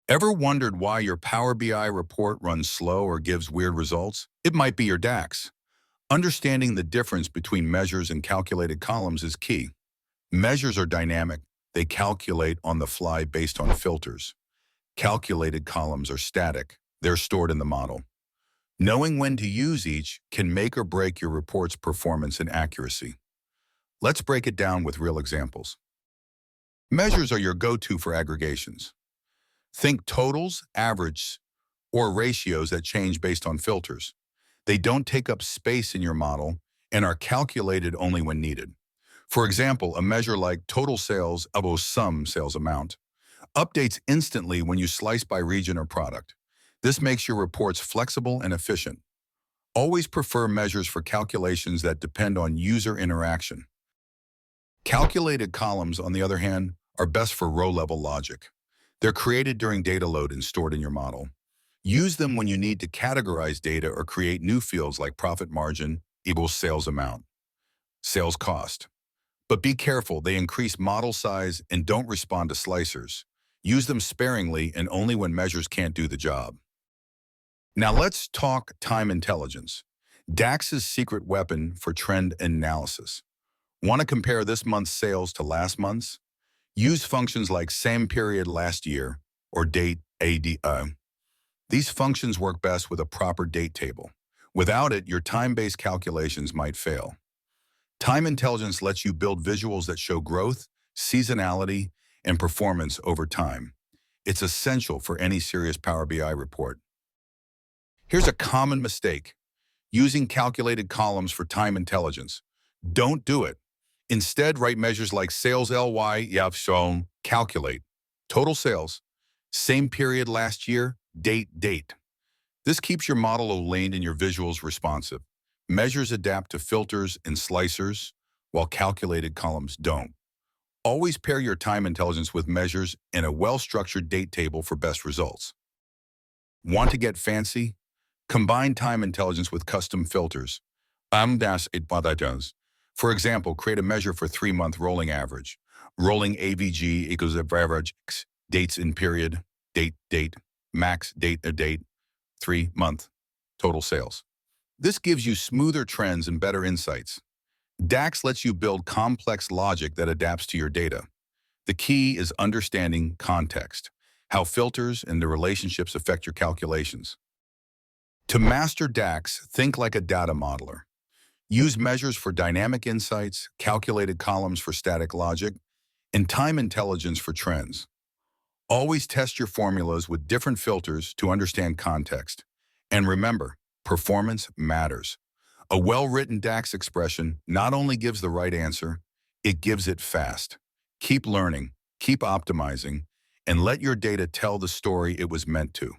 Ever wondered why your Power BI report runs slow or gives weird results? It might be your DAX. Understanding the difference between measures and calculated columns is key. Measures are dynamic. They calculate on the fly based on filters. Calculated columns are static. They're stored in the model. Knowing when to use each can make or break your report's performance and accuracy. Let's break it down with real examples. Measures are your go-to for aggregations. Think totals, average, or ratios that change based on filters. They don't take up space in your model and are calculated only when needed. For example, a measure like total sales of sum sales amount updates instantly when you slice by region or product. This makes your reports flexible and efficient. Always prefer measures for calculations that depend on user interaction. Calculated columns, on the other hand, are best for row-level logic. They're created during data load and stored in your model. Use them when you need to categorize data or create new fields like profit margin equals sales amount, sales cost. But be careful, they increase model size and don't respond to slicers. Use them sparingly and only when measures can't do the job. Now let's talk time intelligence, DAX's secret weapon for trend analysis. Want to compare this month's sales to last month's? Use functions like same period last year or date ADO. These functions work best with a proper date table. Without it, your time-based calculations might fail. Time intelligence lets you build visuals that show growth, seasonality, and performance over time. It's essential for any serious Power BI report. Here's a common mistake: using calculated columns for time intelligence. Don't do it. Instead, write measures like sales LY shown, calculate, total sales, same period last year, date. This keeps your model aligned and your visuals responsive. Measures adapt to filters and slicers, while calculated columns don't. Always pair your time intelligence with measures and a well-structured date table for best results. Want to get fancy? Combine time intelligence with custom filters. For example, create a measure for 3-month rolling average. Rolling AVG equals average dates in period, date, max date, 3-month, total sales. This gives you smoother trends and better insights. DAX lets you build complex logic that adapts to your data. The key is understanding context, how filters and the relationships affect your calculations. To master DAX, think like a data modeler. Use measures for dynamic insights, calculated columns for static logic, and time intelligence for trends. Always test your formulas with different filters to understand context. And remember, performance matters. A well-written DAX expression not only gives the right answer, it gives it fast. Keep learning, keep optimizing, and let your data tell the story it was meant to.